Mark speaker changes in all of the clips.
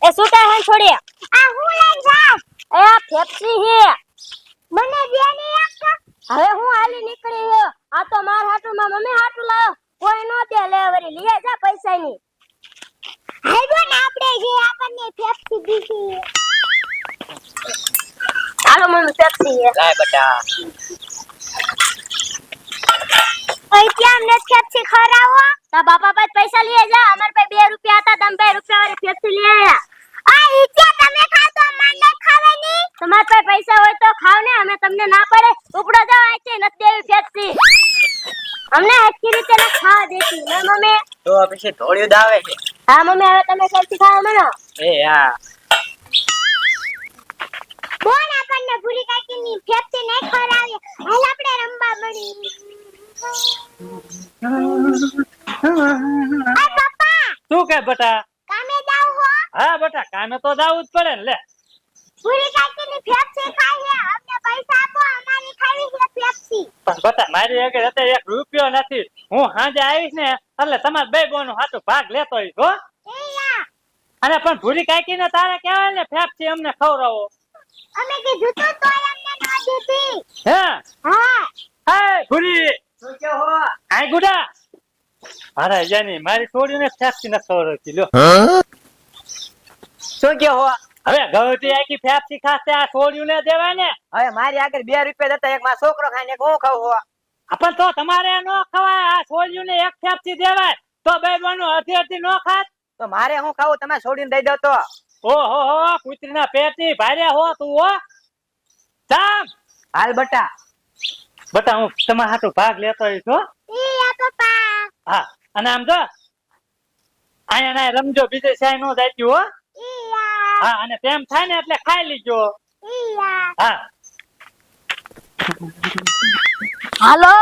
Speaker 1: એ સુતા હે છોડી આ હું લઈ જા એ આ ફેફસી હે મને દે ને એક હવે હું હાલી નીકળી હે આ તો માર હાટુ માં મમ્મી હાટુ લાવ કોઈ નો દે લે વરી લે જા પૈસા ની હાલો ને આપણે જે આપણને ફેફસી દીધી હાલો મમ્મી ફેફસી હે લાય બેટા ઓય ક્યાં ને ફેફસી ખરાવો તા બાપા પાસે પૈસા લઈ જા અમાર પાસે 2 રૂપિયા હતા તમે 2 રૂપિયા વાળી ફેફસી લઈ આયા આ ઈચ્છા તમે ખાવ તો મને ખાવાની તમાર પાસે પૈસા હોય તો ખાવ ને અમે તમને ના પડે ઉપડો જાવ આચે નથી દેવી ફેફસી અમને આખી રીતે ના ખાવા દેતી ના મમ્મી
Speaker 2: તો પછી ઢોળ્યું દાવે છે
Speaker 1: હા મમ્મી હવે તમે ફેફસી ખાવા મનો
Speaker 2: એ હા
Speaker 1: કોણ આપણને પૂરી કાકીની ફેફસી નહીં ખવડાવે હાલ આપણે રંબા મળી આ પપ્પા
Speaker 3: શું કે બેટા
Speaker 1: કામે જાવ હો
Speaker 3: હા બેટા કામે તો જાવું જ પડે ને લે
Speaker 1: પૂરી કાકીની ફેફસી ખાઈ હે અમને પૈસા આપો અમારી ખાવી છે ફેફસી
Speaker 3: પણ બેટા મારી આગળ અત્યારે 1 રૂપિયો નથી હું સાંજે આવીશ ને એટલે તમાર બે બોનો હાથો ભાગ લેતો હોઈશ હો
Speaker 1: એ યા
Speaker 3: અને પણ ભૂરી કાકીને તારે કહેવાય ને ફેફસી અમને ખવડાવો
Speaker 1: અમે કીધું તો તોય અમને ન દીધી
Speaker 3: હે
Speaker 1: હા
Speaker 3: હે ભૂરી
Speaker 2: શું કે હો
Speaker 3: આય ગુડા અરે જાની મારી છોડીને ફેફસી ન ખવડાવતી લ્યો
Speaker 2: શું કે હો
Speaker 3: હવે ગવતી આખી ફેફસી ખાતે આ છોડીને દેવાય ને
Speaker 2: હવે મારી આગળ 2 રૂપિયા દેતા એક માં છોકરો ખાય ને એક હું ખાવ હો
Speaker 3: પણ તો તમારે ન ખવાય આ છોડીને એક ફેફસી દેવાય તો બે બોનો અડધી અડધી નો ખાત
Speaker 2: તો મારે હું ખાવું તમે છોડીને દઈ દો તો
Speaker 3: ઓહો હો પુત્રીના પેટની ભારે હો તું હો જામ
Speaker 2: હાલ બટા
Speaker 3: બટા હું તમારા હાટુ ભાગ લેતો હોઈશ હો
Speaker 1: એ યા પપ્પા
Speaker 3: હા અને આમ જો આયા ના રમજો બીજે સાય નો જાતી હો
Speaker 1: એ યા
Speaker 3: હા અને તેમ થાય ને એટલે ખાઈ લીજો
Speaker 1: એ યા
Speaker 3: હા
Speaker 1: હાલો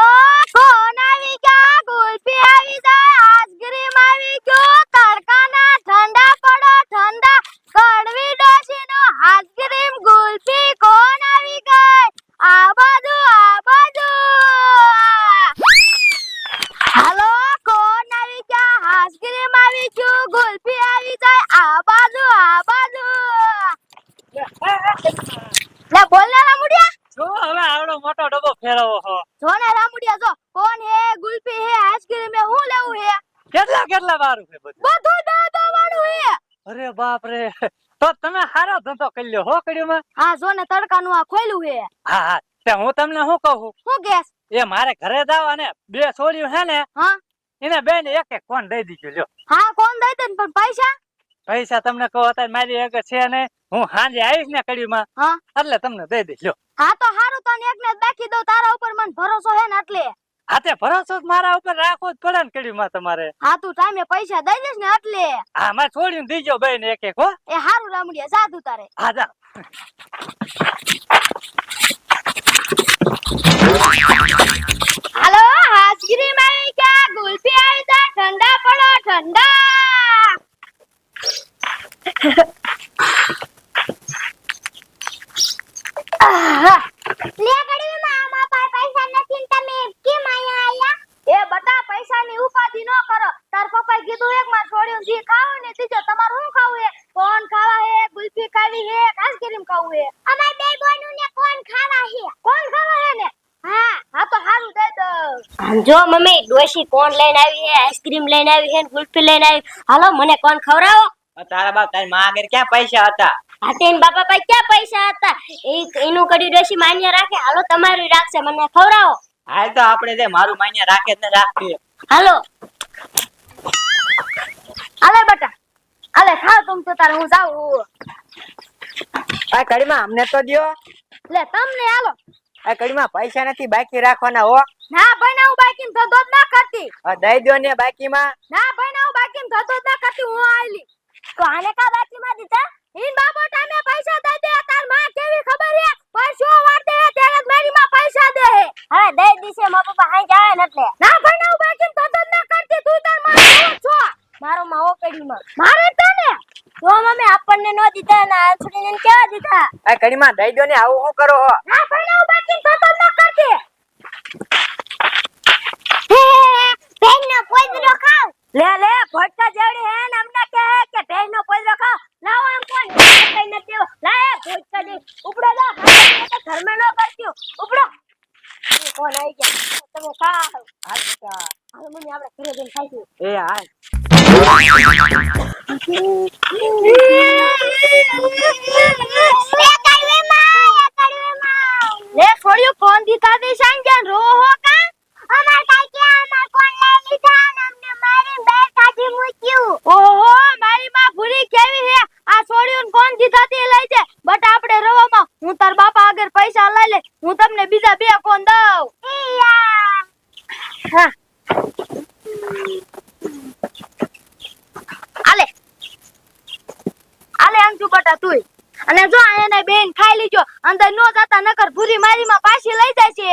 Speaker 1: કોણ આવી ગયા ગુલ્ફી આવી જાય આઈસ્ક્રીમ આવી ગયો તડકાના ઠંડા પડો ઠંડા કડવી ડોશીનો આઈસ્ક્રીમ ગુલ્ફી કોણ આવી ગઈ આ બાજુ હાલો કોણ આવી ગયા આઈસ્ક્રીમ આવી ગયો ગુલ્ફી આવી જાય આ બાજુ લે બોલ ને રામુડિયા
Speaker 3: જો હવે આવડો મોટો ડબ્બો ફેરવો હો
Speaker 1: જો ને રામુડિયા જો કોણ હે ગુલ્ફી હે આઈસ્ક્રીમ હે હું લેવું હે
Speaker 3: કેટલા વારું છે બધું
Speaker 1: બધું દાદા વાળું હે
Speaker 3: અરે બાપ રે તો તમે હારો ધંધો કરી લ્યો હો કડ્યુંમાં
Speaker 1: હા જો ને તડકાનું આ ખોલ્યું હે
Speaker 3: હા હા તે હું તમને શું કહું
Speaker 1: હું ગેસ
Speaker 3: એ મારે ઘરે જાવ અને 2 છોડ્યું હે ને
Speaker 1: હા
Speaker 3: એને બે ને એક ફોન દઈ દીધો લ્યો
Speaker 1: હા કોણ દઈ દે પણ
Speaker 3: પૈસા તમને કહો અત્યારે મારી આગળ છે ને હું સાંજે આવીશ ને કડ્યુંમાં
Speaker 1: હા
Speaker 3: એટલે તમને દઈ દઈશ લ્યો
Speaker 1: હા તો હારું તને એકને જ બાકી દઉં તારા ઉપર મને ભરોસો હે ને એટલે
Speaker 3: હા તે ભરોસો જ મારા ઉપર રાખવો જ પડે ને કડ્યુંમાં તમારે
Speaker 1: હા તું ટાઈમે પૈસા દઈ દેસ ને એટલે
Speaker 3: હા મારે છોડીને દીજો બે ને એક હો
Speaker 1: એ હારું રામુડિયા જાદુ તારે
Speaker 3: હા જા
Speaker 1: હાલો આઈસ્ક્રીમ આવી ગયા ગુલ્ફી આવી ગયા ઠંડા પડો ઠંડા લે ગડી મામા પાસે પૈસા નથી ને તમે કેમ આયા આયા એ બટા પૈસાની ઉપાધિ ન કરો તાર પપ્પાએ કીધું એક માં છોડ્યું જી ખાવ ને દીજો તમાર શું ખાવું હે કોણ ખાવા હે ગુલ્ફી ખાવી હે આઈસ્ક્રીમ ખાવું હે અમાર બે બોનું ને કોણ ખાવા હે ને હા હા તો હારું દઈ દો જો મમ્મી ડોશી કોણ લઈને આવી હે આઈસ્ક્રીમ લઈને આવી હે ગુલ્ફી લઈને આવી હાલો મને કોણ ખવરાવો
Speaker 2: તારા બાપ તારી માં આગળ ક્યાં પૈસા હતા
Speaker 1: હાટેન બાપા પાસે ક્યાં પૈસા હતા એનું કડી ડોશી માન્ય રાખે હાલો તમારું રાખશે મને ખવરાવો
Speaker 2: હાલ તો આપણે જે મારું માન્ય રાખે જ ને રાખીએ
Speaker 1: હાલો આલે બટા આલે ખાવ તું તો તારે હું જાઉં
Speaker 2: આ કડીમાં અમને તો દ્યો
Speaker 1: લે તમને હાલો
Speaker 2: આ કડીમાં પૈસા નથી બાકી રાખવાના હો
Speaker 1: ના ભાઈ ના હું બાકી ધંધો જ ના કરતી
Speaker 2: દઈ દો ને બાકીમાં
Speaker 1: ના ભાઈ ના હું બાકી ધંધો જ ના કરતી હું આઈલી તો આને કા બાકી માં દીધા ઈન બાબો ટામે પૈસા દઈ દે તાર માં કેવી ખબર હે પૈસો વાટે ત્યારે મારી માં પૈસા દે હવે દઈ દીસે મા પપ્પા હાઈ જાય ને એટલે ના ભાઈ ના હું બાકી ધંધો જ ના કરતી તું તાર માં છો મારો માવો કડીમાં મારે તને તો મમ્મી આપણને નો દીધા ના આંસુડીને કેવા દીધા
Speaker 2: આ કડીમાં દઈ દો ને આવું શું કરો હો
Speaker 1: ના ભાઈ ના હું બાકી ધંધો જ ના કરતી લે લે ભટકા જેવડી હે ને અમને કે ભેંસનો પોદરો ખાવ લાવો એમ કોણ કઈ નથી લાય ભટકા જે ઉપડો દા તો ઘરમાં ન કરતી ઉપડો એ કોણ આવી ગયા તમે ખાવ
Speaker 2: અચ્છા
Speaker 1: હાલો મમ્મી આપણે ઘરે જઈને ખાઈશું
Speaker 2: એ હાલ
Speaker 1: લે છોડ્યું કોણ દીધા દે સાંજન રો હો કા અમાર કાઈ કે અમાર કોણ લઈ લીધા ને અમને મારી બે કાઢી મૂક્યું ઓહો મારી માં ભૂરી કેવી હે આ છોડ્યું કોણ દીધા દે લઈ જાય બટ આપણે રવામાં હું તાર બાપા આગળ પૈસા લઈ લે હું તમને બીજા બે કોણ દઉં હા આલે આલે અંજુ બટા તુંય અને જો એને બેન ખાઈ લીજો અંદર નો જાતા નકર ભૂરી મારી માં પાછી લઈ જાય છે